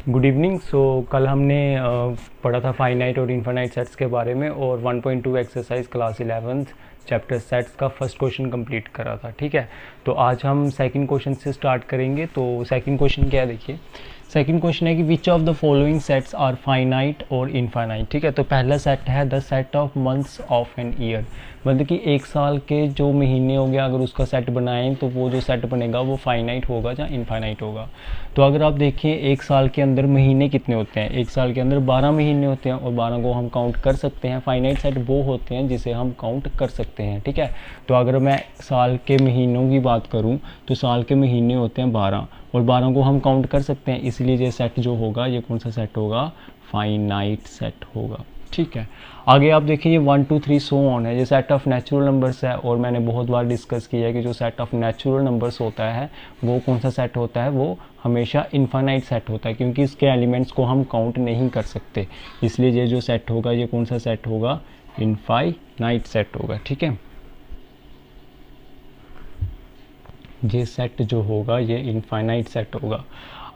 Good evening. कल हमने पढ़ा था फाइनाइट और इनफाइनाइट सेट्स के बारे में और 1.2 exercise class 11th chapter sets का फर्स्ट क्वेश्चन कंप्लीट करा था। ठीक है, तो आज हम सेकंड क्वेश्चन से स्टार्ट करेंगे। तो सेकंड क्वेश्चन क्या है, देखिए सेकंड क्वेश्चन है कि which of the following sets are finite और इनफाइनाइट। ठीक है, तो पहला सेट है the set of months of an year, मतलब कि एक साल के जो महीने हो गया अगर उसका सेट बनाएं तो वो जो सेट बनेगा वो फाइनाइट होगा या इनफाइनाइट होगा। तो अगर आप देखें एक साल के अंदर महीने कितने होते हैं, एक साल के अंदर 12 महीने होते हैं और 12 को हम काउंट कर सकते हैं। फाइनाइट सेट वो होते हैं जिसे हम काउंट कर सकते हैं। ठीक है, तो अगर मैं साल के महीनों की बात करूं तो साल के महीने होते हैं 12 और 12 को हम काउंट कर सकते हैं, इसलिए ये सेट जो होगा ये कौन सा सेट होगा, फाइनाइट सेट होगा। ठीक है, आगे आप देखिए ये 1 2 3 सो ऑन है, ये सेट ऑफ नेचुरल नंबर्स है और मैंने बहुत बार डिस्कस किया है कि जो सेट ऑफ नेचुरल नंबर्स होता है वो कौन सा सेट होता है, वो हमेशा इनफाइनाइट सेट होता है क्योंकि इसके एलिमेंट्स को हम काउंट नहीं कर सकते, इसलिए ये जो सेट होगा ये कौन सा सेट होगा, इनफाइनाइट सेट होगा। ठीक है, ये सेट जो होगा ये इनफाइनाइट सेट होगा।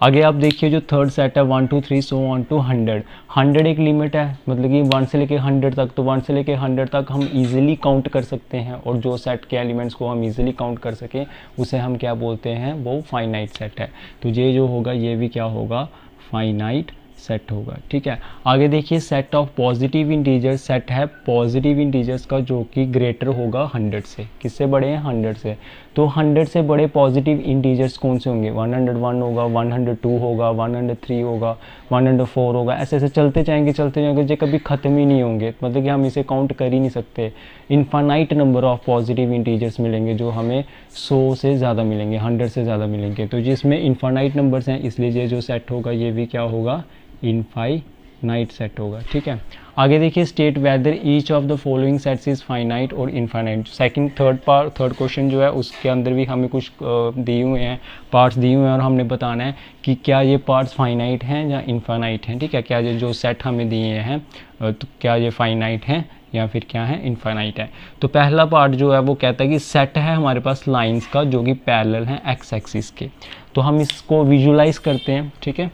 आगे आप देखिए जो थर्ड सेट है 1 2 3 सो ऑन टू 100 एक लिमिट है, मतलब कि 1 से लेके 100 तक, तो 1 से लेके 100 तक हम इजीली काउंट कर सकते हैं और जो सेट के एलिमेंट्स को हम इजीली काउंट कर सकें उसे हम क्या बोलते हैं, वो फाइनाइट सेट है। तो ये जो होगा ये भी क्या होगा, फाइनाइट सेट होगा। ठीक है, आगे देखिए set of positive integers, set है पॉजिटिव इंटीजर्स का जो कि ग्रेटर होगा 100 से, किससे बड़े हैं, 100 से। तो 100 से बड़े पॉजिटिव इंटीजर्स कौन से होंगे, 101 होगा, 102 होगा, 103 होगा, 104 होगा, ऐसे ऐसे चलते जाएंगे ये कभी ख़त्म ही नहीं होंगे, मतलब कि हम इसे काउंट कर ही नहीं सकते। Infinite number of positive integers मिलेंगे जो हमें 100 से ज़्यादा मिलेंगे, 100 से ज़्यादा मिलेंगे। तो जिसमें इनफाइनाइट नंबर्स हैं इसलिए ये जो सेट होगा ये भी क्या होगा, इनफाइनाइट सेट होगा। ठीक है, आगे देखिए state whether each of the following sets is finite और इनफाइनाइट। थर्ड क्वेश्चन जो है उसके अंदर भी हमें कुछ दिए हुए हैं, पार्ट्स दिए हुए हैं और हमने बताना है कि क्या ये पार्ट्स फाइनाइट हैं या इनफाइनाइट हैं। ठीक है, क्या ये जो सेट हमें दिए हैं तो क्या ये फाइनाइट हैं या फिर क्या है, इनफाइनाइट है। तो पहला पार्ट जो है वो कहता है कि सेट है हमारे पास लाइंस का जो कि पैरेलल हैं एक्स एक्सिस के। तो हम इसको विजुलाइज करते हैं। ठीक है,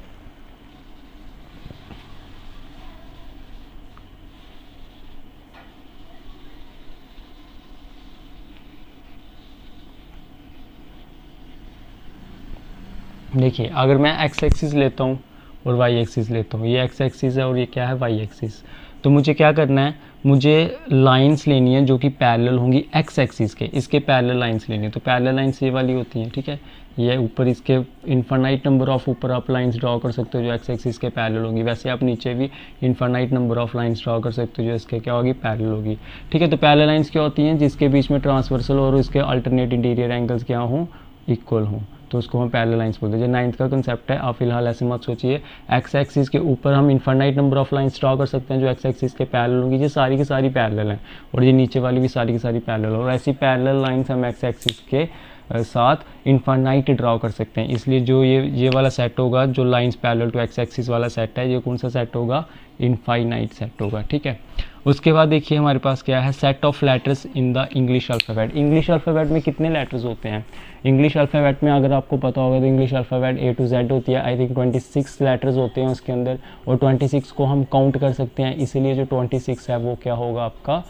देखिए अगर मैं एक्स एक्सिस लेता हूँ और वाई एक्सिस लेता हूँ, ये एक्स एक्सिस है और ये क्या है, वाई एक्सिस। तो मुझे क्या करना है, मुझे लाइंस लेनी है जो कि पैरेलल होंगी एक्स एक्सिस के, इसके पैरेलल लाइंस लेनी है। तो पैरेलल लाइंस ये वाली होती हैं। ठीक है, ये ऊपर इसके इनफाइनाइट नंबर ऑफ ऊपर आप लाइंस ड्रॉ कर सकते हो जो एक्स एक्सिस के पैरेलल होंगी, वैसे आप नीचे भी infinite number of lines draw कर सकते हो जो इसके क्या होगी, पैरेलल होगी। ठीक है, तो पैरेलल लाइंस क्या होती हैं, जिसके बीच में ट्रांसवर्सल और इसके अल्टरनेट इंटीरियर एंगल्स क्या हों, इक्वल हों, तो उसको हम पैरेलल लाइंस बोलते हैं। जो 9th का कंसेप्ट है, आप फिलहाल ऐसे मत सोचिए। एक्स एक्सिस के ऊपर हम infinite number of lines draw कर सकते हैं जो एक्स एक्सिस के पैरेलल होंगी, ये सारी की सारी पैरेलल हैं और ये नीचे वाली भी सारी की सारी पैरेलल, और ऐसी पैरेलल लाइंस हम एक्स एक्सिस के साथ इनफाइनाइट ड्रॉ कर सकते हैं। इसलिए जो ये वाला सेट होगा, जो lines parallel to x axis वाला सेट है, ये कौन सा सेट होगा, इनफाइनाइट सेट होगा। ठीक है, उसके बाद देखिए हमारे पास क्या है, set of letters in the English alphabet. English alphabet में कितने लेटर्स होते हैं, इंग्लिश अल्फ़ाबेट में अगर आपको पता होगा तो English alphabet A to Z होती है। आई थिंक 26 लेटर्स होते हैं उसके अंदर और 26 को हम काउंट कर सकते हैं, इसीलिए जो 26 है वो क्या होगा, आपका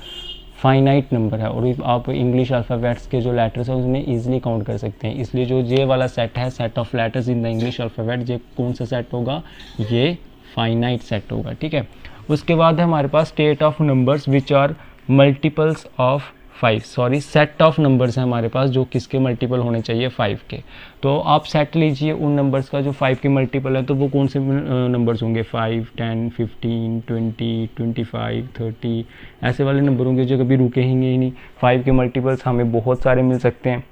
फाइनाइट नंबर है और आप इंग्लिश अल्फ़ाबेट्स के जो लेटर्स हैं उसमें ईजिली काउंट कर सकते हैं। इसलिए जो ये वाला सेट है, set of letters in the English alphabet, ये कौन सा सेट होगा, ये फाइनाइट सेट होगा। ठीक है, उसके बाद है हमारे पास set of numbers which are multiples of 5, set of numbers है हमारे पास जो किसके मल्टीपल होने चाहिए, 5 के। तो आप सेट लीजिए उन नंबर्स का जो 5 के मल्टीपल है, तो वो कौन से नंबर्स होंगे, 5 10 15 20 25 30, ऐसे वाले नंबर होंगे जो कभी रुकेंगे ही नहीं। 5 के मल्टीपल्स हमें बहुत सारे मिल सकते हैं,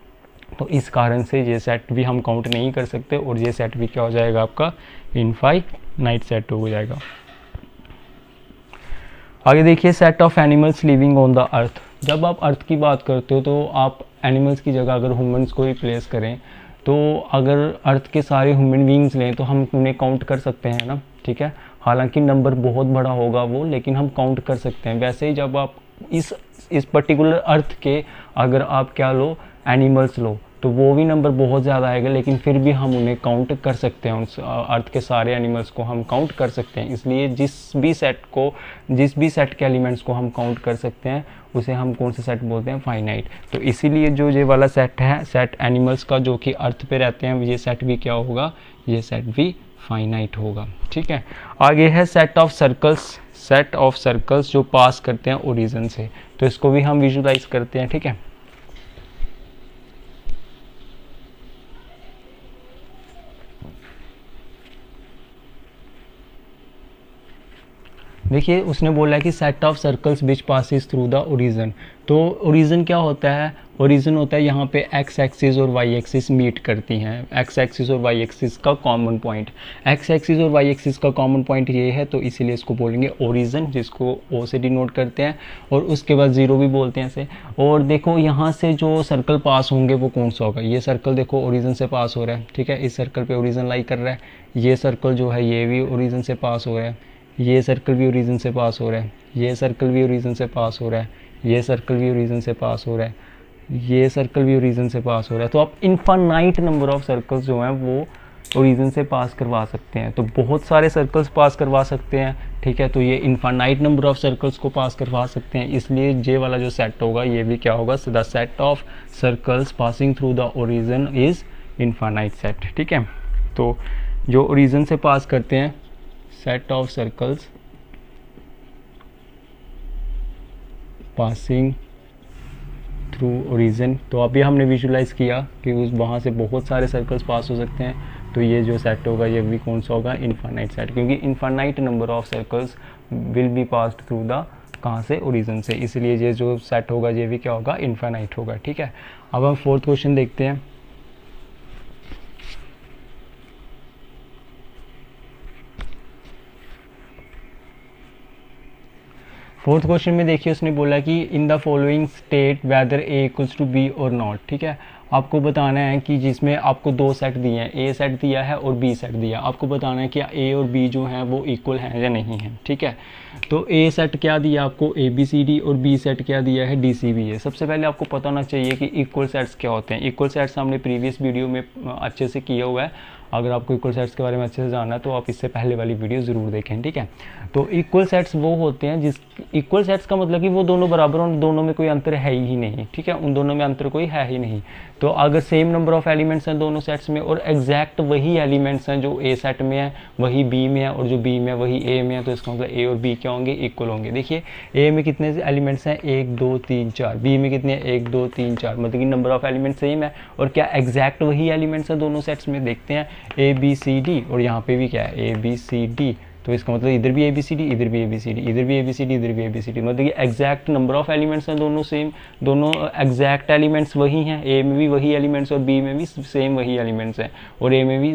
तो इस कारण से ये सेट भी हम काउंट नहीं कर सकते और ये सेट भी क्या हो जाएगा, आपका इनफाइनाइट सेट हो जाएगा। आगे देखिए set of animals living on the earth. जब आप अर्थ की बात करते हो तो आप एनिमल्स की जगह अगर ह्यूमंस को रिप्लेस करें, तो अगर अर्थ के सारे ह्यूमन बींग्स लें तो हम उन्हें काउंट कर सकते हैं ना। ठीक है, हालांकि नंबर बहुत बड़ा होगा वो, लेकिन हम काउंट कर सकते हैं। वैसे ही जब आप इस पर्टिकुलर अर्थ के अगर आप क्या लो, एनिमल्स लो, तो वो भी नंबर बहुत ज़्यादा आएगा, लेकिन फिर भी हम उन्हें काउंट कर सकते हैं, उस अर्थ के सारे एनिमल्स को हम काउंट कर सकते हैं। इसलिए जिस भी सेट के एलिमेंट्स को हम काउंट कर सकते हैं उसे हम कौन सा सेट बोलते हैं, फाइनाइट। तो इसीलिए जो ये वाला सेट है, सेट एनिमल्स का जो कि अर्थ पे रहते हैं, ये सेट भी क्या होगा, ये सेट भी फाइनाइट होगा। ठीक है, आगे है सेट ऑफ सर्कल्स जो पास करते हैं ओरिजिन से। तो इसको भी हम विजुलाइज करते हैं। ठीक है, देखिए उसने बोला है कि set of circles which passes through the origin. तो ओरिजिन क्या होता है, ओरिजिन होता है यहाँ पे एक्स एक्सिस और वाई एक्सिस मीट करती हैं, एक्स एक्सिस और वाई एक्सिस का कॉमन पॉइंट, एक्स एक्सिस और वाई एक्सिस का कॉमन पॉइंट ये है, तो इसीलिए इसको बोलेंगे ओरिजिन, जिसको ओ से डिनोट करते हैं, और उसके बाद ज़ीरो भी बोलते हैं इसे। और देखो यहाँ से जो सर्कल पास होंगे वो कौन सा होगा, ये सर्कल देखो ओरिजिन से पास हो रहा है। ठीक है, इस सर्कल पे ओरिजिन लाई कर रहा है, ये सर्कल जो है ये भी ओरिजिन से पास हो रहा है, ये सर्कल भी ओरिजिन से पास हो रहा है, ये सर्कल भी ओरिजिन से पास हो रहा है, ये सर्कल भी ओरिजिन से पास हो रहा है, ये सर्कल भी ओरिजिन से पास हो रहा है। तो आप इनफाइनाइट नंबर ऑफ सर्कल्स जो हैं वो ओरिजिन से पास करवा सकते हैं, तो बहुत सारे सर्कल्स पास करवा सकते हैं। ठीक है, तो ये इनफाइनाइट नंबर ऑफ सर्कल्स को पास करवा सकते हैं, इसलिए ये वाला जो सेट होगा ये भी क्या होगा, the set of circles passing through the origin is infinite set. ठीक है, तो जो ओरिजिन से पास करते हैं, set of circles passing through origin, तो अभी हमने विजुलाइज किया कि उस वहाँ से बहुत सारे सर्कल्स पास हो सकते हैं, तो ये जो सेट होगा ये भी कौन सा होगा, इनफाइनाइट सेट, क्योंकि infinite number of circles will be passed through the कहाँ से, ओरिजिन से, इसलिए ये जो सेट होगा ये भी क्या होगा, इनफाइनाइट होगा। ठीक है, अब हम फोर्थ क्वेश्चन देखते हैं। फोर्थ क्वेश्चन में देखिए उसने बोला कि in the following state whether A equals to B और नॉट। ठीक है, आपको बताना है कि जिसमें आपको दो सेट दिए हैं, ए सेट दिया है और बी सेट दिया, आपको बताना है कि ए और बी जो हैं वो इक्वल हैं या नहीं हैं। ठीक है, तो ए सेट क्या दिया आपको, ए बी सी डी, और बी सेट क्या दिया है, डी सी बी ए। सबसे पहले आपको पता होना चाहिए कि इक्वल सेट्स क्या होते हैं। इक्वल सेट्स हमने प्रीवियस वीडियो में अच्छे से किया हुआ है, अगर आपको इक्वल सेट्स के बारे में अच्छे से जानना है तो आप इससे पहले वाली वीडियो ज़रूर देखें। ठीक है, तो इक्वल सेट्स वो होते हैं जिस, इक्वल सेट्स का मतलब कि वो दोनों बराबर हों, दोनों में कोई अंतर है ही नहीं। ठीक है, उन दोनों में अंतर कोई है ही नहीं। तो अगर सेम नंबर ऑफ एलिमेंट्स हैं दोनों सेट्स में और एग्जैक्ट वही एलिमेंट्स हैं जो ए सेट में है वही बी में है और जो बी में है वही ए में है, तो इसका मतलब ए और बी क्या होंगे, इक्वल होंगे। देखिए ए में कितने एलिमेंट्स हैं, 1 2 3 4, बी में कितने, 1 2 3 4, मतलब कि नंबर ऑफ एलिमेंट्स सेम है। और क्या एग्जैक्ट वही एलिमेंट्स हैं दोनों सेट्स में, देखते हैं ए बी सी डी, और यहाँ पे भी क्या है, ए बी सी डी, तो इसका मतलब इधर भी ए बी सी डी, इधर भी ए बी सी डी, इधर भी ए बी सी डी, इधर भी ए बी सी डी, मतलब कि एग्जैक्ट नंबर ऑफ एलिमेंट्स हैं दोनों सेम, दोनों एग्जैक्ट एलिमेंट्स वही हैं, ए में भी वही एलिमेंट्स और बी में भी सेम वही एलिमेंट्स हैं, और ए में भी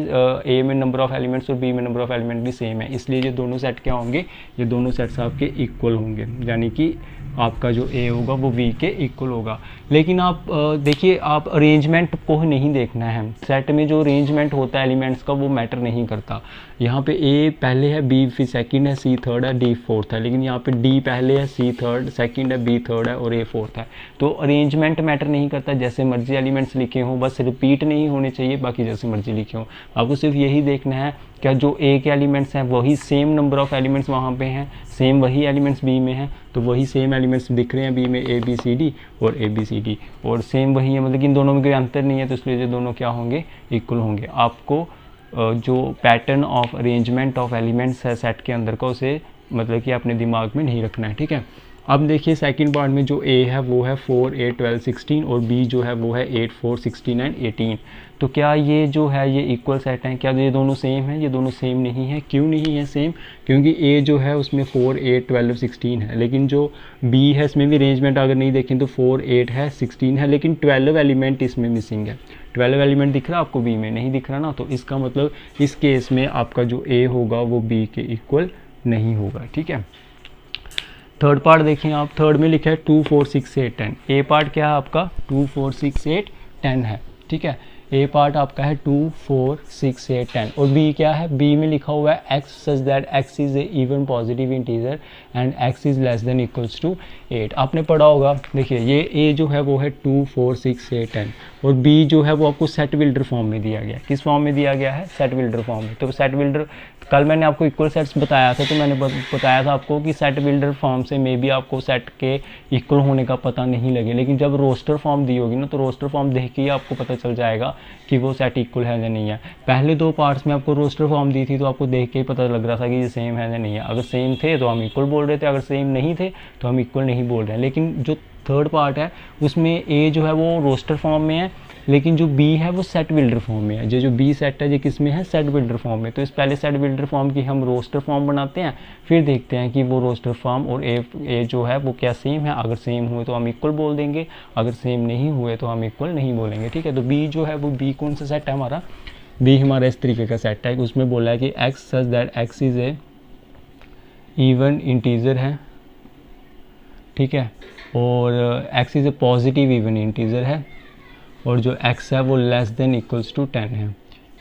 ए में नंबर ऑफ एलिमेंट्स और बी में नंबर ऑफ एलिमेंट भी सेम है, इसलिए ये दोनों सेट क्या होंगे, ये दोनों सेट्स आपके इक्वल होंगे, यानी कि आपका जो ए होगा वो बी के इक्वल होगा। लेकिन आप देखिए, आप अरेंजमेंट को नहीं देखना है, सेट में जो अरेंजमेंट होता है एलिमेंट्स का वो मैटर नहीं करता। यहाँ पे ए पहले है, बी फिर सेकंड है, सी थर्ड है, डी फोर्थ है, लेकिन यहाँ पे डी पहले है, सी थर्ड सेकंड है, बी थर्ड है और ए फोर्थ है। तो अरेंजमेंट मैटर नहीं करता, जैसे मर्जी एलिमेंट्स लिखे हों, बस रिपीट नहीं होने चाहिए, बाकी जैसे मर्जी लिखे हों। आपको सिर्फ यही देखना है क्या जो ए के एलिमेंट्स हैं वही सेम नंबर ऑफ एलिमेंट्स वहाँ पे हैं, सेम वही एलिमेंट्स बी में हैं, तो वही सेम एलिमेंट्स दिख रहे हैं बी में, ए बी सी डी और ए बी सी डी, और सेम वही है, मतलब कि इन दोनों में कोई अंतर नहीं है, तो इसलिए ये दोनों क्या होंगे, इक्वल होंगे। आपको जो pattern of arrangement of elements है सेट के अंदर का, उसे मतलब कि अपने दिमाग में नहीं रखना है। ठीक है, अब देखिए सेकंड पार्ट में जो ए है वो है 4 8 12 16 और बी जो है वो है 8 4 16 एंड 18। तो क्या ये जो है ये इक्वल सेट हैं, क्या ये दोनों सेम हैं, ये दोनों सेम नहीं है। क्यों नहीं है सेम, क्योंकि ए जो है उसमें 4 8 12 16 है, लेकिन जो बी है इसमें भी अरेंजमेंट अगर नहीं देखें तो 4 8 है 16 है, लेकिन 12 एलिमेंट इसमें मिसिंग है। 12 एलिमेंट दिख रहा है आपको, बी में नहीं दिख रहा ना, तो इसका मतलब इस केस में आपका जो ए होगा वो बी के इक्वल नहीं होगा। ठीक है, थर्ड पार्ट देखें आप, थर्ड में लिखा है 2 4 6 8 10। ए पार्ट क्या है आपका 2 4 6 8 10 है। ठीक है, ए पार्ट आपका है 2 4 6 8 10 और बी क्या है, बी में लिखा हुआ है x such that x is a even positive integer and x is less than equals to 8। आपने पढ़ा होगा, देखिए ये ए जो है वो है 2 4 6 8 10 और बी जो है वो आपको सेट बिल्डर फॉर्म में दिया गया। किस फॉर्म में दिया गया है, सेट बिल्डर फॉर्म में। तो सेट बिल्डर, कल मैंने आपको इक्वल सेट्स बताया था, तो मैंने बताया था आपको कि सेट बिल्डर फॉर्म से मे भी आपको सेट के इक्वल होने का पता नहीं लगे, लेकिन जब रोस्टर फॉर्म दी होगी ना, तो रोस्टर फॉर्म देख के ही आपको पता चल जाएगा कि वो सेट इक्वल है या नहीं है। पहले 2 पार्ट्स में आपको रोस्टर फॉर्म दी थी तो आपको देख के ही पता लग रहा था कि ये सेम है या नहीं है। अगर सेम थे तो हम इक्वल बोल रहे थे, अगर सेम नहीं थे तो हम इक्वल नहीं बोल रहे हैं। लेकिन जो थर्ड पार्ट है उसमें ए जो है वो रोस्टर फॉर्म में है, लेकिन जो बी है वो सेट बिल्डर फॉर्म में है। जो बी सेट है ये किस में है, सेट बिल्डर फॉर्म में। तो इस पहले सेट बिल्डर फॉर्म की हम रोस्टर फॉर्म बनाते हैं, फिर देखते हैं कि वो रोस्टर फॉर्म और ए जो है वो क्या सेम है। अगर सेम हुए तो हम इक्वल बोल देंगे, अगर सेम नहीं हुए तो हम इक्वल नहीं बोलेंगे, ठीक है। तो बी जो है वो बी कौन सा सेट है हमारा, बी हमारा इस तरीके का सेट है। उसमें बोला है कि x such that x is a even integer है, ठीक है, और x is A positive even integer है, और जो x है वो लेस देन इक्वल्स टू 10 है।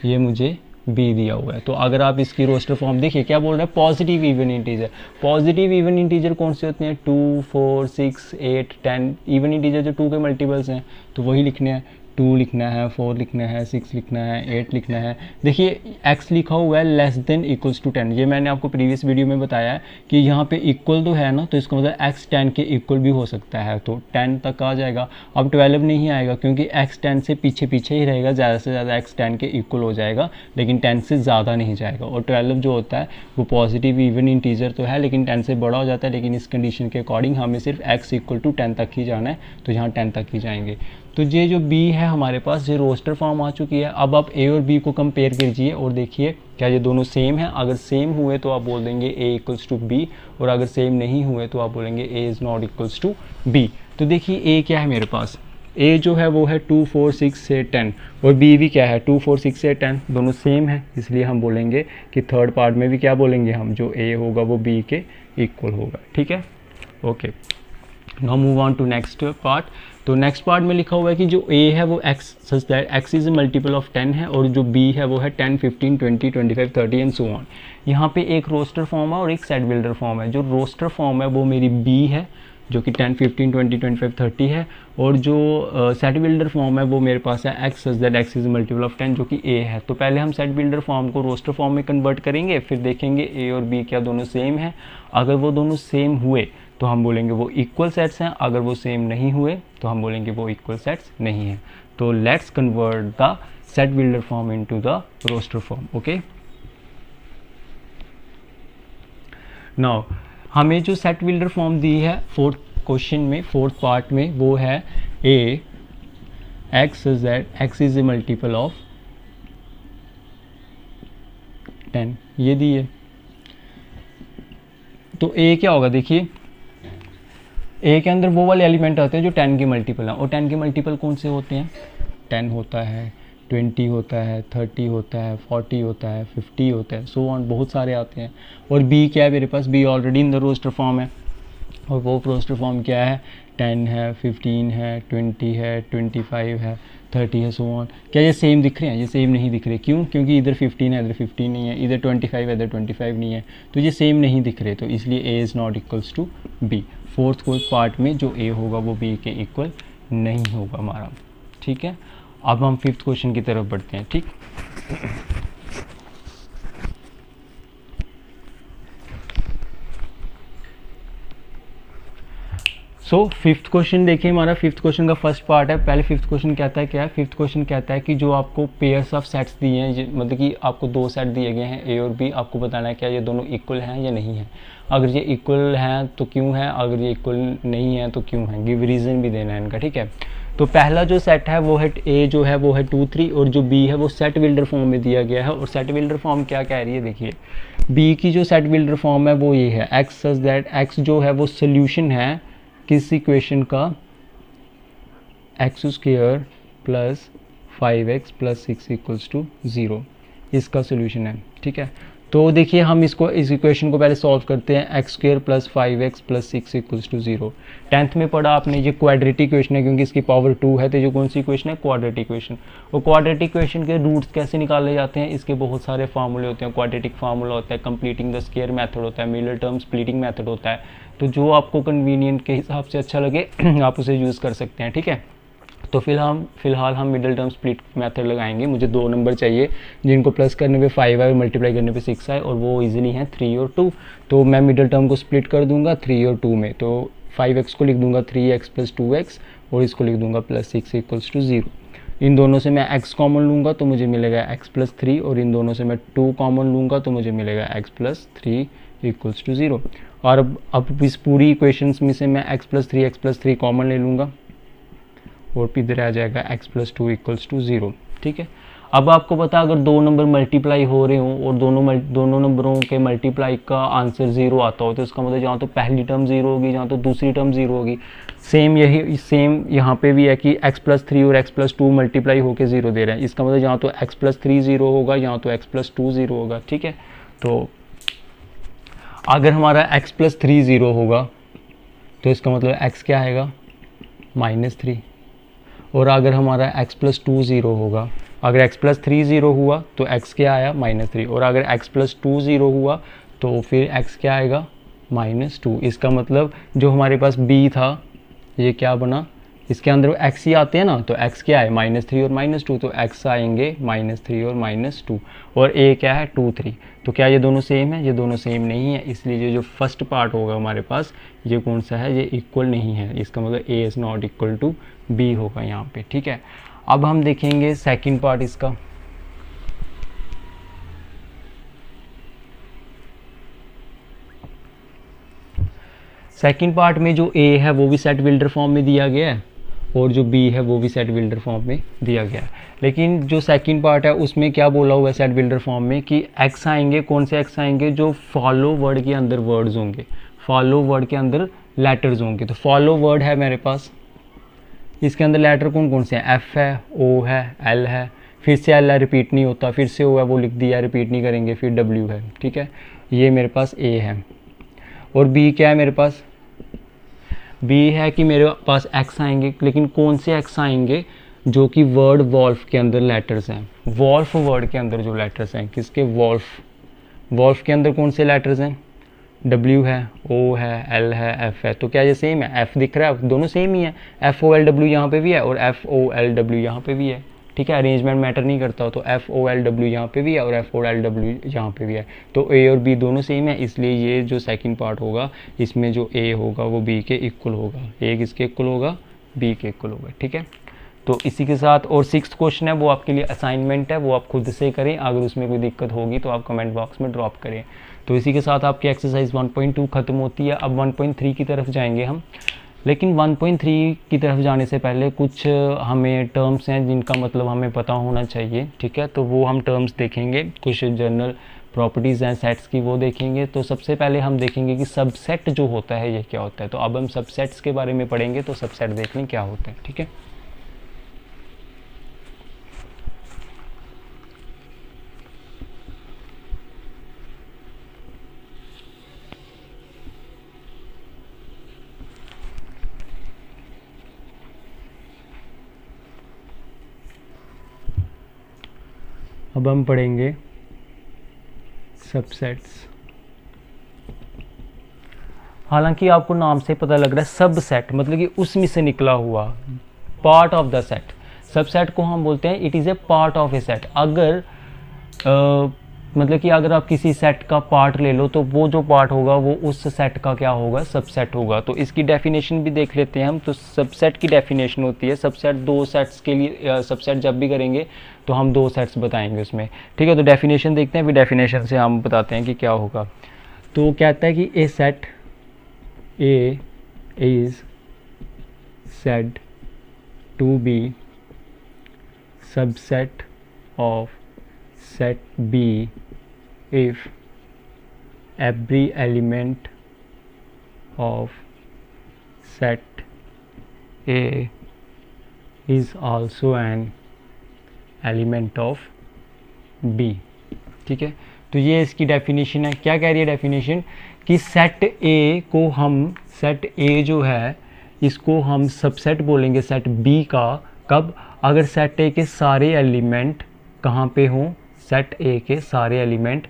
ये मुझे b दिया हुआ है। तो अगर आप इसकी रोस्टर फॉर्म देखिए क्या बोल रहा है, positive even integer. Positive even integer कौन से होते हैं, 2 4 6 8 10। इवन इंटीजर जो 2 के मल्टीपल्स हैं तो वही लिखने हैं, 2 लिखना है, 4 लिखना है, 6 लिखना है, 8 लिखना है। देखिए x लिखा हुआ है लेस देन इक्वल्स टू 10। ये मैंने आपको प्रीवियस वीडियो में बताया है कि यहाँ पे इक्वल तो है ना, तो इसका मतलब x 10 के इक्वल भी हो सकता है, तो 10 तक आ जाएगा। अब 12 नहीं आएगा क्योंकि x 10 से पीछे पीछे ही रहेगा, ज़्यादा से ज़्यादा x 10 के इक्वल हो जाएगा, लेकिन 10 से ज़्यादा नहीं जाएगा। और 12 जो होता है वो पॉजिटिव इवन इंटीजर तो है लेकिन 10 से बड़ा हो जाता है, लेकिन इस कंडीशन के अकॉर्डिंग हमें सिर्फ x इक्वल टू 10 तक ही जाना है, तो यहाँ 10 तक ही जाएंगे। तो ये जो b है हमारे पास, ये रोस्टर फॉर्म आ चुकी है। अब आप a और b को कंपेयर कीजिए और देखिए क्या ये दोनों सेम है। अगर सेम हुए तो आप बोल देंगे a इक्वल्स टू b, और अगर सेम नहीं हुए तो आप बोलेंगे a is not equals to b। तो देखिए a क्या है मेरे पास, a जो है वो है 2 4 6 से 10, और b भी क्या है 2 4 6 से 10, दोनों सेम है, इसलिए हम बोलेंगे कि थर्ड पार्ट में भी क्या बोलेंगे हम, जो a होगा वो b के इक्वल होगा, ठीक है। Okay, now move on to next part. तो नेक्स्ट पार्ट में लिखा हुआ है कि जो a है वो x such that x is a multiple of 10 है, और जो b है वो है 10 15 20 25 30 एंड सो ऑन। यहाँ पे एक रोस्टर फॉर्म है और एक सेट बिल्डर फॉर्म है। जो रोस्टर फॉर्म है वो मेरी b है जो कि 10 15 20 25 30 है, और जो सेट बिल्डर फॉर्म है वो मेरे पास है x such that x is a multiple of 10 जो कि a है। तो पहले हम सेट बिल्डर फॉर्म को रोस्टर फॉर्म में कन्वर्ट करेंगे, फिर देखेंगे a और b क्या दोनों सेम है। अगर वो दोनों सेम हुए तो हम बोलेंगे वो इक्वल सेट्स हैं, अगर वो सेम नहीं हुए तो हम बोलेंगे वो इक्वल सेट्स नहीं हैं। तो let's convert the set builder form into the roster form. Okay, now हमें जो सेट बिल्डर फॉर्म दी है फोर्थ क्वेश्चन में, फोर्थ पार्ट में, वो है a x is that x is a multiple of 10, ये दी है। तो a क्या होगा, देखिए a के अंदर वो वाले एलिमेंट आते हैं जो 10 के मल्टीपल हैं, और 10 के मल्टीपल कौन से होते हैं, 10 होता है, 20 होता है, 30 होता है, 40 होता है, 50 होता है, सो ऑन, बहुत सारे आते हैं। और b क्या है मेरे पास, b already in the roster form है, और वो रोस्टर फॉर्म क्या है, 10 है, 15 है, 20 है, 25 है, 30 है, सो ऑन। क्या ये सेम दिख रहे हैं, ये सेम नहीं दिख रहे, क्यों, क्योंकि इधर 15 है, इधर 15 नहीं है, इधर 25 है, इधर 25 नहीं है, तो ये सेम नहीं दिख रहे, तो इसलिए a is not equals to b। Fourth कोई पार्ट में जो a होगा वो b के इक्वल नहीं होगा हमारा, ठीक है। अब हम फिफ्थ क्वेश्चन की तरफ बढ़ते हैं, ठीक। सो फिफ्थ क्वेश्चन देखिए, हमारा फिफ्थ क्वेश्चन का फर्स्ट पार्ट है। पहले फिफ्थ क्वेश्चन कहता है क्या है, फिफ्थ क्वेश्चन कहता है कि जो आपको पेयर्स ऑफ सेट्स दिए हैं, मतलब कि आपको दो सेट दिए गए हैं a और b, आपको बताना है क्या ये दोनों इक्वल हैं या नहीं है। अगर ये इक्वल हैं तो क्यों है, अगर ये इक्वल नहीं है तो क्यों है, गिव रीज़न भी देना है इनका, ठीक है। तो पहला जो सेट है वो है a जो है वो है 2 3, और जो b है वो सेट बिल्डर फॉर्म में दिया गया है। और सेट बिल्डर फॉर्म क्या कह रही है, देखिए b की जो सेट बिल्डर फॉर्म है वो ये है, x सच दैट x जो है वो सोल्यूशन है किस इक्वेशन का, x² plus 5x plus 6 equals to 0, इसका सोल्यूशन है, ठीक है। तो देखिए हम इस इक्वेशन को पहले सॉल्व करते हैं। X square plus 5x plus 6 equals to 0। 10th में पढ़ा आपने, ये क्वाड्रेटिक इक्वेशन है क्योंकि इसकी पावर 2 है, तो जो कौन सी इक्वेशन है, क्वाड्रेटिक इक्वेशन। और क्वाड्रेटिक इक्वेशन के रूट्स कैसे निकाले जाते हैं, इसके बहुत सारे फार्मूले होते हैं। क्वाड्रेटिक फार्मूला होता है, कंप्लीटिंग द स्क्वायर मेथड होता है, मिडल टर्म स्प्लिटिंग मेथड होता है। तो जो आपको कन्वीनियंट के हिसाब से अच्छा लगे आप उसे यूज़ कर सकते हैं, ठीक है। तो फिलहाल हम मिडिल टर्म स्प्लिट मेथड लगाएंगे। मुझे 2 नंबर चाहिए जिनको प्लस करने पे 5 आए और मल्टीप्लाई करने पे 6 आए, और वो इजीली हैं 3 और 2। तो मैं मिडिल टर्म को स्प्लिट कर दूंगा 3 और 2 में। तो 5x को लिख दूंगा 3x प्लस 2x, और इसको लिख दूंगा प्लस 6 इक्वल्स टू 0। इन दोनों से मैं x कॉमन लूँगा तो मुझे मिलेगा x प्लस 3, और इन दोनों से मैं 2 कॉमन लूँगा तो मुझे मिलेगा x प्लस 3 इक्वल्स टू 0। और अब इस पूरी इक्वेशंस में से मैं x प्लस 3 कॉमन ले लूँगा, और इधर आ जाएगा x प्लस 2 इक्वल्स टू 0, ठीक है। अब आपको पता अगर 2 नंबर मल्टीप्लाई हो रहे हों और दोनों नंबरों के मल्टीप्लाई का आंसर 0 आता हो, तो इसका मतलब जहाँ तो पहली टर्म 0 होगी, जहाँ तो दूसरी टर्म 0 होगी। सेम यहाँ पे भी है कि x प्लस 3 और x प्लस 2 मल्टीप्लाई होकर 0 दे रहे हैं। इसका मतलब जहाँ तो x प्लस 3 0 होगा, यहाँ तो x प्लस 2 0 होगा, ठीक है। तो अगर हमारा x प्लस 3 0 होगा तो इसका मतलब x क्या आएगा, -3। और अगर हमारा x प्लस 2 0 होगा, अगर x प्लस 3 0 हुआ तो x क्या आया, -3। और अगर x प्लस 2 0 हुआ तो फिर x क्या आएगा, -2। इसका मतलब जो हमारे पास b था ये क्या बना, इसके अंदर x ही आते हैं ना, तो x क्या है, -3 और -2, तो x आएंगे -3 और -2। और a क्या है, 2 3। तो क्या ये दोनों सेम है, ये दोनों सेम नहीं है, इसलिए ये जो फर्स्ट पार्ट होगा हमारे पास ये कौन सा है, ये इक्वल नहीं है। इसका मतलब a is not equal to b होगा यहाँ पे, ठीक है। अब हम देखेंगे सेकंड पार्ट इसका। सेकंड पार्ट में जो a है वो भी सेट बिल्डर फॉर्म में दिया गया है, और जो b है वो भी सेट बिल्डर फॉर्म में दिया गया है। लेकिन जो सेकंड पार्ट है उसमें क्या बोला हुआ है सेट बिल्डर फॉर्म में कि x आएंगे, कौन से x आएंगे, जो फॉलो वर्ड के अंदर वर्ड्स होंगे, फॉलो वर्ड के अंदर लेटर्स होंगे। तो फॉलो वर्ड है मेरे पास, इसके अंदर लेटर कौन कौन से हैं, f है, o है, l है, फिर से l है, रिपीट नहीं होता, फिर से o है, वो लिख दिया, रिपीट नहीं करेंगे, फिर w है, ठीक है। ये मेरे पास a है। और b क्या है मेरे पास, b है कि मेरे पास x आएंगे, लेकिन कौन से x आएंगे, जो कि वर्ड वॉल्फ के अंदर लेटर्स हैं। वॉल्फ वर्ड के अंदर जो लेटर्स हैं, किसके, वॉल्फ के अंदर कौन से लेटर्स हैं, W है, O है, L है, F है। तो क्या ये सेम है, F दिख रहा है, दोनों सेम ही है। FOLW यहाँ पे भी है और FOLW यहाँ पे भी है, ठीक है। अरेंजमेंट मैटर नहीं करता, तो FOLW यहाँ पे भी है और FOLW यहाँ पे भी है। तो A और B दोनों सेम है, इसलिए ये जो सेकंड पार्ट होगा इसमें जो A होगा वो B के इक्वल होगा। A किसके इक्वल होगा, B के इक्वल होगा, ठीक है। तो इसी के साथ, और 6th क्वेश्चन है वो आपके लिए असाइनमेंट है, वो आप खुद से करें। अगर उसमें कोई दिक्कत होगी तो आप कमेंट बॉक्स में ड्रॉप करें। तो इसी के साथ आपकी एक्सरसाइज 1.2 ख़त्म होती है। अब 1.3 की तरफ जाएंगे हम, लेकिन 1.3 की तरफ जाने से पहले कुछ हमें टर्म्स हैं जिनका मतलब हमें पता होना चाहिए, ठीक है। तो वो हम टर्म्स देखेंगे, कुछ जनरल प्रॉपर्टीज़ हैं सेट्स की, वो देखेंगे। तो सबसे पहले हम देखेंगे कि सबसेट जो होता है ये क्या होता है। तो अब हम सबसेट्स के बारे में पढ़ेंगे, तो सबसेट देख लें क्या होता है, ठीक है। अब हम पढ़ेंगे सबसेट्स। हालांकि आपको नाम से पता लग रहा है सबसेट मतलब कि उसमें से निकला हुआ, part of the set. Subset को हम बोलते हैं it is a part of A set. अगर मतलब कि अगर आप किसी सेट का पार्ट ले लो तो वो जो पार्ट होगा वो उस सेट का क्या होगा, सबसेट होगा। तो इसकी डेफिनेशन भी देख लेते हैं हम। तो सबसेट की डेफिनेशन होती है, सबसेट 2 सेट्स के लिए, सबसेट जब भी करेंगे तो हम 2 सेट्स बताएंगे उसमें, ठीक है। तो डेफिनेशन देखते हैं, फिर डेफिनेशन से हम बताते हैं कि क्या होगा। तो कहता है कि a set A is said to be subset of set B if every element of set A is also an element of B, ठीक है। तो ये इसकी डेफिनेशन है। क्या कह रही है डेफिनेशन कि सेट ए जो है इसको हम सबसेट बोलेंगे सेट बी का। कब? अगर सेट ए के सारे एलिमेंट कहाँ पे हों, सेट ए के सारे एलिमेंट,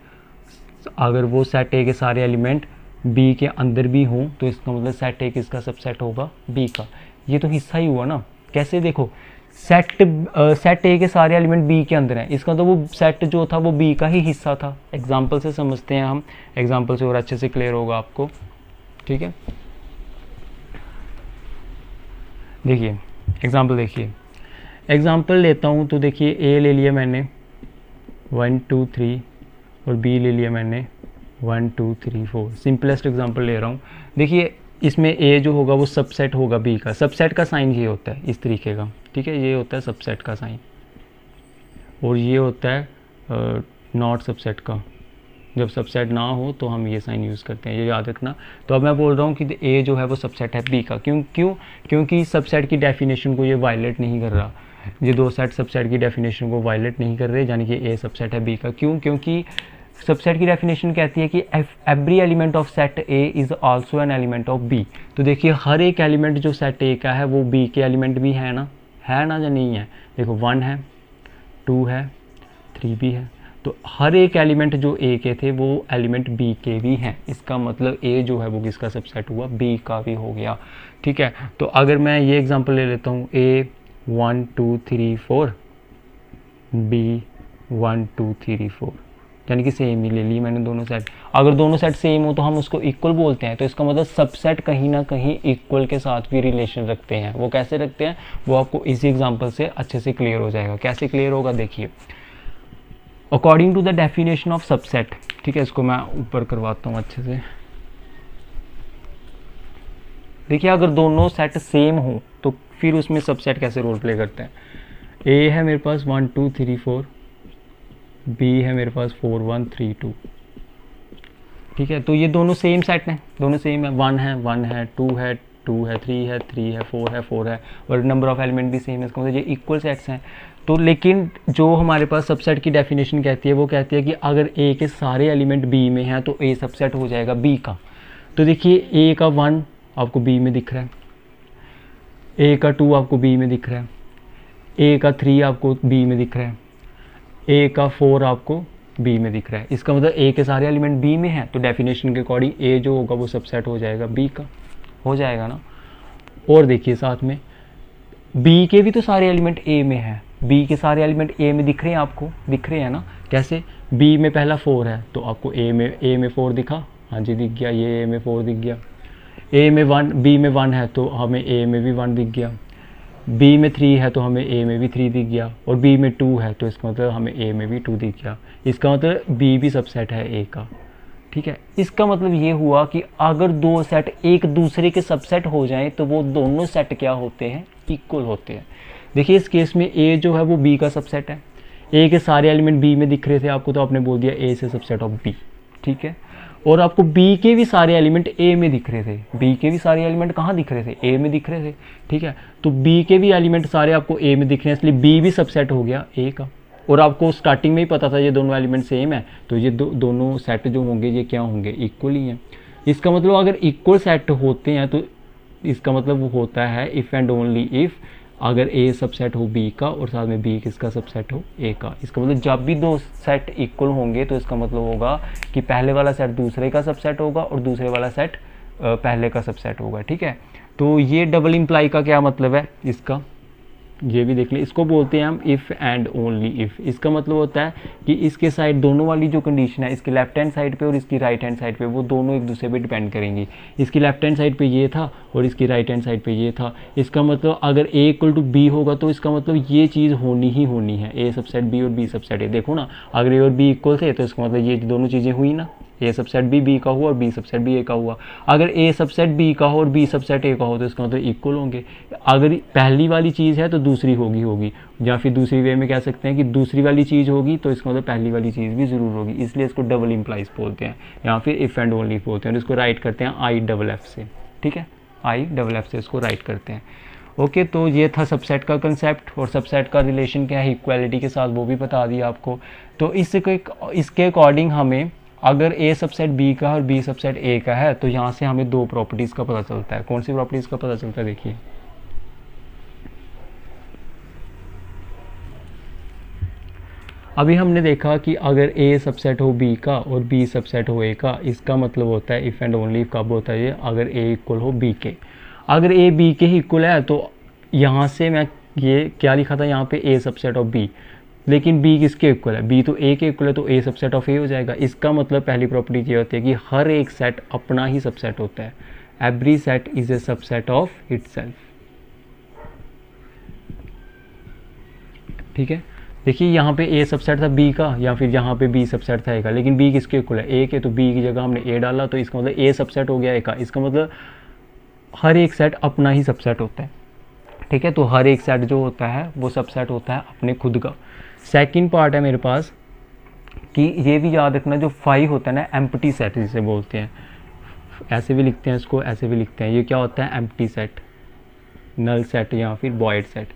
अगर वो सेट ए के सारे एलिमेंट बी के अंदर भी हों तो इसका मतलब सेट ए किसका सबसेट होगा, बी का। ये तो हिस्सा ही हुआ ना। कैसे? देखो सेट ए के सारे एलिमेंट बी के अंदर हैं, इसका तो वो सेट जो था वो बी का ही हिस्सा था। एग्जाम्पल से समझते हैं हम, एग्जाम्पल से और अच्छे से क्लियर होगा आपको। ठीक है, देखिए एग्जाम्पल, देखिए एग्जाम्पल लेता हूँ तो देखिए ए ले लिया मैंने 1 2 3 और बी ले लिया मैंने 1 2 3 4। सिंपलेस्ट एग्जाम्पल ले रहा हूँ। देखिए इसमें ए जो होगा वो सबसेट होगा बी का। सबसेट का साइन ये होता है इस तरीके का, ठीक है, ये होता है सबसेट का साइन, और ये होता है नॉट सबसेट का। जब सबसेट ना हो तो हम ये साइन यूज़ करते हैं, ये याद रखना। तो अब मैं बोल रहा हूँ कि ए जो है वो सबसेट है बी का। क्योंकि सबसेट की डेफिनेशन को ये वायलेट नहीं कर रहा। ये दो सेट सबसेट की डेफिनेशन को वायलेट नहीं कर रहे, यानी कि ए सबसेट है बी का। क्योंकि सबसेट की डेफिनेशन कहती है कि every element of set A is also an element of B. तो देखिए हर एक एलिमेंट जो सेट ए का है वो बी के एलिमेंट भी है ना या नहीं है। देखो 1 है, 2 है, 3 भी है, तो हर एक एलिमेंट जो ए के थे वो एलिमेंट बी के भी हैं। इसका मतलब ए जो है वो किसका सबसेट हुआ, बी का भी हो गया। ठीक है, तो अगर मैं ये एग्जांपल ले लेता हूँ, ए 1 2 3 4, बी 1 2 3 4, यानी कि सेम ही ले ली मैंने दोनों सेट। अगर दोनों सेट सेम हो तो हम उसको इक्वल बोलते हैं। तो इसका मतलब सबसेट कहीं ना कहीं इक्वल के साथ भी रिलेशन रखते हैं। वो कैसे रखते हैं वो आपको इसी एग्जांपल से अच्छे से क्लियर हो जाएगा। कैसे क्लियर होगा, देखिए according to the definition of subset. ठीक है, इसको मैं ऊपर करवाता हूँ अच्छे से। देखिए अगर दोनों सेट सेम हो तो फिर उसमें सबसेट कैसे रोल प्ले करते हैं। ए है मेरे पास 1 2 3 4, बी है मेरे पास 4 1 3 2। ठीक है, तो ये दोनों सेम सेट हैं, दोनों सेम है। 1 है 1 है, 2 है 2 है, 3 है 3 है, 4 है 4 है, और नंबर ऑफ एलिमेंट भी सेम है। इसका मतलब ये इक्वल सेट्स हैं। तो लेकिन जो हमारे पास सबसेट की डेफिनेशन कहती है वो कहती है कि अगर ए के सारे एलिमेंट बी में हैं तो ए सबसेट हो जाएगा बी का। तो देखिए ए का 1 आपको बी में दिख रहा है, ए का 2 आपको बी में दिख रहा है, ए का 3 आपको बी में दिख रहा है, ए का 4 आपको बी में दिख रहा है। इसका मतलब ए के सारे एलिमेंट बी में हैं, तो डेफिनेशन के अकॉर्डिंग ए जो होगा वो सबसेट हो जाएगा बी का, हो जाएगा ना। और देखिए साथ में बी के भी तो सारे एलिमेंट ए में है, बी के सारे एलिमेंट ए में दिख रहे हैं, आपको दिख रहे हैं ना। कैसे? बी में पहला 4 है तो आपको ए में 4 दिखा, हाँ जी दिख गया, ये ए में 4 दिख गया। ए में 1, बी में 1 है तो हमें ए में भी 1 दिख गया। बी में 3 है तो हमें ए में भी 3 दिख गया, और बी में 2 है तो इसका मतलब हमें ए में भी 2 दिख गया। इसका मतलब बी भी सबसेट है ए का। ठीक है, इसका मतलब ये हुआ कि अगर दो सेट एक दूसरे के सबसेट हो जाएं तो वो दोनों सेट क्या होते हैं, इक्वल होते हैं। देखिए इस केस में ए जो है वो बी का सबसेट है, ए के सारे एलिमेंट बी में दिख रहे थे आपको, तो आपने बोल दिया ए से सबसेट ऑफ बी। ठीक है, और आपको बी के भी सारे एलिमेंट ए में दिख रहे थे, बी के भी सारे एलिमेंट कहाँ दिख रहे थे, ए में दिख रहे थे। ठीक है, तो बी के भी एलिमेंट सारे आपको ए में दिख रहे हैं, इसलिए बी भी सबसेट हो गया ए का। और आपको स्टार्टिंग में ही पता था ये दोनों एलिमेंट सेम है, तो ये दोनों सेट जो होंगे ये क्या होंगे, इक्वल ही हैं। इसका मतलब अगर इक्वल सेट होते हैं तो इसका मतलब वो होता है इफ़ एंड ओनली इफ़ अगर ए सबसेट हो बी का और साथ में बी किसका सबसेट हो, ए का। इसका मतलब जब भी दो सेट इक्वल होंगे तो इसका मतलब होगा कि पहले वाला सेट दूसरे का सबसेट होगा और दूसरे वाला सेट पहले का सबसेट होगा। ठीक है, तो ये डबल इम्प्लाई का क्या मतलब है इसका, ये भी देख लें। इसको बोलते हैं हम इफ़ एंड ओनली इफ़। इसका मतलब होता है कि इसके साइड दोनों वाली जो कंडीशन है, इसकी लेफ्ट हैंड साइड पे और इसकी राइट हैंड साइड पे, वो दोनों एक दूसरे पे डिपेंड करेंगी। इसकी लेफ्ट हैंड साइड पे ये था और इसकी राइट हैंड साइड पे ये था। इसका मतलब अगर ए इक्वल टू बी होगा तो इसका मतलब ये चीज़ होनी ही होनी है, ए सबसेट बी और बी सबसेट ए। देखो ना, अगर ए और बी इक्वल थे तो इसका मतलब ये दोनों चीज़ें हुई ना, ए सबसेट बी का हुआ और बी सबसेट बी ए का हुआ। अगर ए सबसेट बी का हो और बी सबसेट ए का हो तो इसका मतलब इक्वल होंगे। अगर पहली वाली चीज़ है तो दूसरी होगी, या फिर दूसरी वे में कह सकते हैं कि दूसरी वाली चीज़ होगी तो इसका मतलब पहली वाली चीज़ भी ज़रूर होगी, इसलिए इसको डबल इम्प्लाइज बोलते हैं, या फिर इफ़ एंड ओनली बोलते हैं। और इसको राइट करते हैं आई डबल एफ से। ठीक है, आई डबल एफ से इसको राइट करते हैं। ओके, तो ये था सबसेट का कंसेप्ट, और सबसेट का रिलेशन क्या है इक्वालिटी के साथ वो भी बता दिया आपको। तो इसके अकॉर्डिंग हमें अगर ए सबसेट बी का और बी सबसेट ए का है तो यहाँ से हमें दो प्रॉपर्टीज़ का पता चलता है। कौन सी प्रॉपर्टीज़ का पता चलता है, देखिए अभी हमने देखा कि अगर ए सबसेट हो बी का और बी सबसेट हो ए का, इसका मतलब होता है इफ़ एंड ओनली कब होता है ये, अगर ए इक्वल हो बी के। अगर ए बी के ही इक्वल है तो यहाँ से मैं ये क्या लिखा था यहाँ पे, ए सबसेट ऑफ बी, लेकिन बी किसके इक्वल है, बी तो ए के इक्वल है, तो ए सबसेट ऑफ ए हो जाएगा। इसका मतलब पहली प्रॉपर्टी ये होती है कि हर एक सेट अपना ही सबसेट होता है। Every set is a subset of itself. ठीक है, देखिए यहाँ पे ए सबसेट था बी का, या फिर यहाँ पे बी सबसेट था ए का, लेकिन बी किसके इक्वल है, ए के, तो बी की जगह हमने ए डाला, तो इसका मतलब ए सबसेट हो गया ए का। इसका मतलब हर एक सेट अपना ही सबसेट होता है। ठीक है, तो हर एक सेट जो होता है वो सबसेट होता है अपने खुद का। सेकंड पार्ट है मेरे पास कि ये भी याद रखना, जो फाई होता है ना, एम्प्टी सेट जिसे बोलते हैं, ऐसे भी लिखते हैं इसको, ऐसे भी लिखते हैं, ये क्या होता है, एम्प्टी सेट, नल सेट या फिर वॉइड सेट।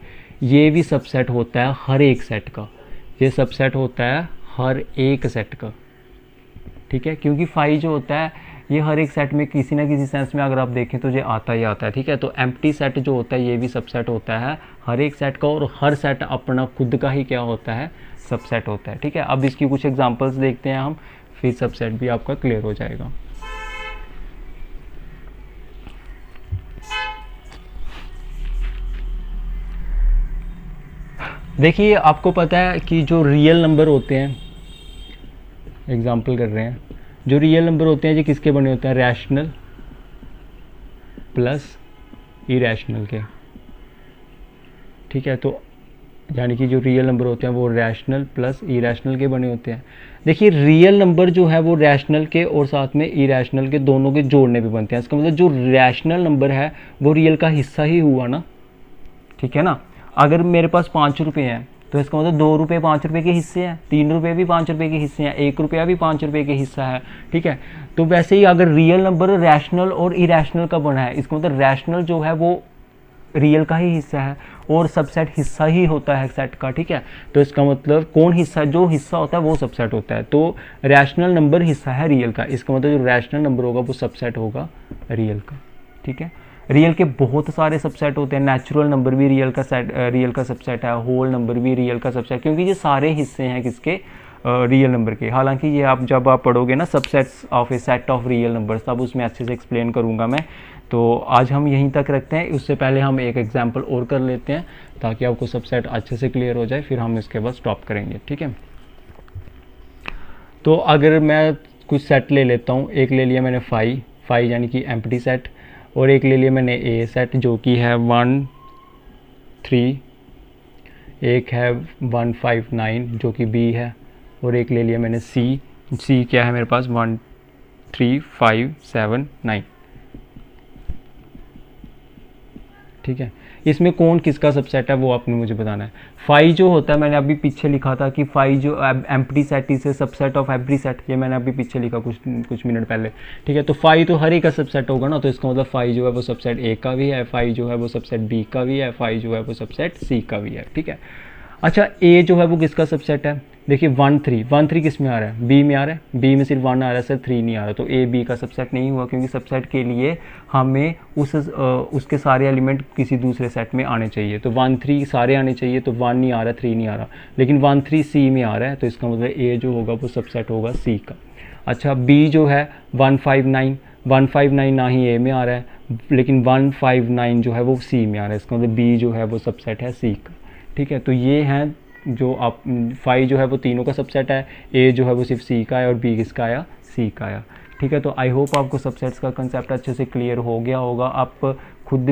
ये भी सबसेट होता है हर एक सेट का, ये सबसेट होता है हर एक सेट का। ठीक है, क्योंकि फाई जो होता है ये हर एक सेट में किसी ना किसी सेंस में अगर आप देखें तो ये आता ही आता है। ठीक है, तो एम्प्टी सेट जो होता है ये भी सबसेट होता है हर एक सेट का, और हर सेट अपना खुद का ही क्या होता है, सबसेट होता है। ठीक है, अब इसकी कुछ एग्जांपल्स देखते हैं हम, फिर सबसेट भी आपका क्लियर हो जाएगा। देखिए आपको पता है कि जो रियल नंबर होते हैं, एग्जांपल कर रहे हैं, जो रियल नंबर होते हैं ये किसके बने होते हैं, रैशनल प्लस इरैशनल के। ठीक है, तो यानी कि जो रियल नंबर होते हैं वो रैशनल प्लस इरैशनल के बने होते हैं। देखिए रियल नंबर जो है वो रैशनल के और साथ में इरैशनल के दोनों के जोड़ने पे बनते हैं। इसका मतलब जो रैशनल नंबर है वो रियल का हिस्सा ही हुआ ना। ठीक है ना, अगर मेरे पास 5 रुपये हैं तो इसका मतलब 2 रुपये 5 रुपये के हिस्से हैं, 3 रुपये भी 5 रुपये के हिस्से हैं, 1 रुपया भी 5 रुपये के हिस्सा है। ठीक है, तो वैसे ही अगर रियल नंबर रैशनल और इरैशनल का बना है, इसका मतलब रैशनल जो है वो रियल का ही हिस्सा है और सबसेट हिस्सा ही होता है सेट का। ठीक है, तो इसका मतलब कौन हिस्सा, जो हिस्सा होता है वो सबसेट होता है। तो रैशनल नंबर हिस्सा है रियल का, इसका मतलब जो रैशनल नंबर होगा वो सबसेट होगा रियल का। ठीक है, रियल के बहुत सारे सबसेट होते हैं, नेचुरल नंबर भी रियल का सबसेट है, होल नंबर भी रियल का सबसेट, क्योंकि ये सारे हिस्से हैं किसके, रियल नंबर के। हालांकि ये जब आप पढ़ोगे ना subsets of A set of real numbers, तब उसमें अच्छे से एक्सप्लेन करूंगा मैं। तो आज हम यहीं तक रखते हैं, उससे पहले हम एक एग्जाम्पल और कर लेते हैं ताकि आपको सबसेट अच्छे से क्लियर हो जाए, फिर हम इसके बाद स्टॉप करेंगे। ठीक है, तो अगर मैं कुछ सेट ले लेता हूँ, एक ले लिया मैंने फाई यानी कि एम्प्टी सेट, और एक ले लिया मैंने ए सेट जो कि है 1 3, एक है 1 5 9 जो कि बी है, और एक ले लिया मैंने सी क्या है मेरे पास 1 3 5 7 9। ठीक है, इसमें कौन किसका सबसेट है वो आपने मुझे बताना है। फाई जो होता है, मैंने अभी पीछे लिखा था कि फाई जो empty set is a subset of every set, ये मैंने अभी पीछे लिखा कुछ मिनट पहले। ठीक है, तो फाई तो हर एक का सबसेट होगा ना, तो इसका मतलब फाई जो है वो सबसेट ए का भी है, फाई जो है वो सबसेट बी का भी है, फाई जो है वो सबसेट सी का भी है। ठीक है, अच्छा ए जो है वो किसका सबसेट है, देखिए 1 3 किस में आ रहा है, बी में आ रहा है, बी में सिर्फ 1 आ रहा है सर, 3 नहीं आ रहा, तो ए बी का सबसेट नहीं हुआ, क्योंकि सबसेट के लिए हमें उसके सारे एलिमेंट किसी दूसरे सेट में आने चाहिए। तो 1 3 सारे आने चाहिए, तो 1 नहीं आ रहा, 3 नहीं आ रहा, लेकिन 1 3 सी में आ रहा है, तो इसका मतलब ए जो होगा वो सबसेट होगा सी का। अच्छा, बी जो है 1 5 9 ना ही ए में आ रहा है, लेकिन 1 5 9 जो है वो सी में आ रहा है, इसका मतलब बी जो है वो सबसेट है सी का। ठीक है, तो ये हैं जो आप फाई जो है वो तीनों का सबसेट है, ए जो है वो सिर्फ सी का है, और बी किसका आया, सी का आया। ठीक है, तो आई होप आपको सबसेट्स का कंसेप्ट अच्छे से क्लियर हो गया होगा। आप खुद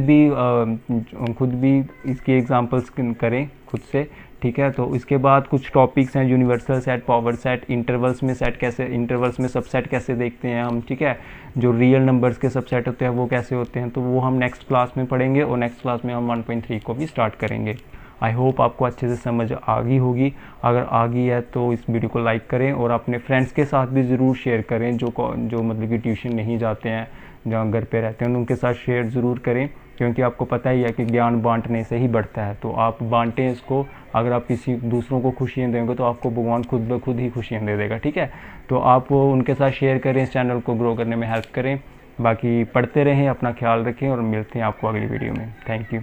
भी इसकी एग्जांपल्स करें खुद से। ठीक है, तो इसके बाद कुछ टॉपिक्स हैं, universal set, power set, intervals में सबसेट कैसे देखते हैं हम। ठीक है, जो रियल नंबर्स के सबसेट होते हैं वो कैसे होते हैं, तो वो हम नेक्स्ट क्लास में पढ़ेंगे, और नेक्स्ट क्लास में हम 1.3 को भी स्टार्ट करेंगे। आई होप आपको अच्छे से समझ आ गई होगी। अगर आ गई है तो इस वीडियो को लाइक करें, और अपने फ्रेंड्स के साथ भी ज़रूर शेयर करें, जो मतलब कि ट्यूशन नहीं जाते हैं, जहाँ घर पे रहते हैं, उनके साथ शेयर ज़रूर करें, क्योंकि आपको पता ही है कि ज्ञान बांटने से ही बढ़ता है। तो आप बांटें इसको, अगर आप किसी दूसरों को खुशियाँ देंगे तो आपको भगवान खुद ब खुद ही खुशियाँ दे देगा, ठीक है। तो आप वो उनके साथ शेयर करें, इस चैनल को ग्रो करने में हेल्प करें। बाकी पढ़ते रहें, अपना ख्याल रखें और मिलते हैं आपको अगली वीडियो में। Thank you.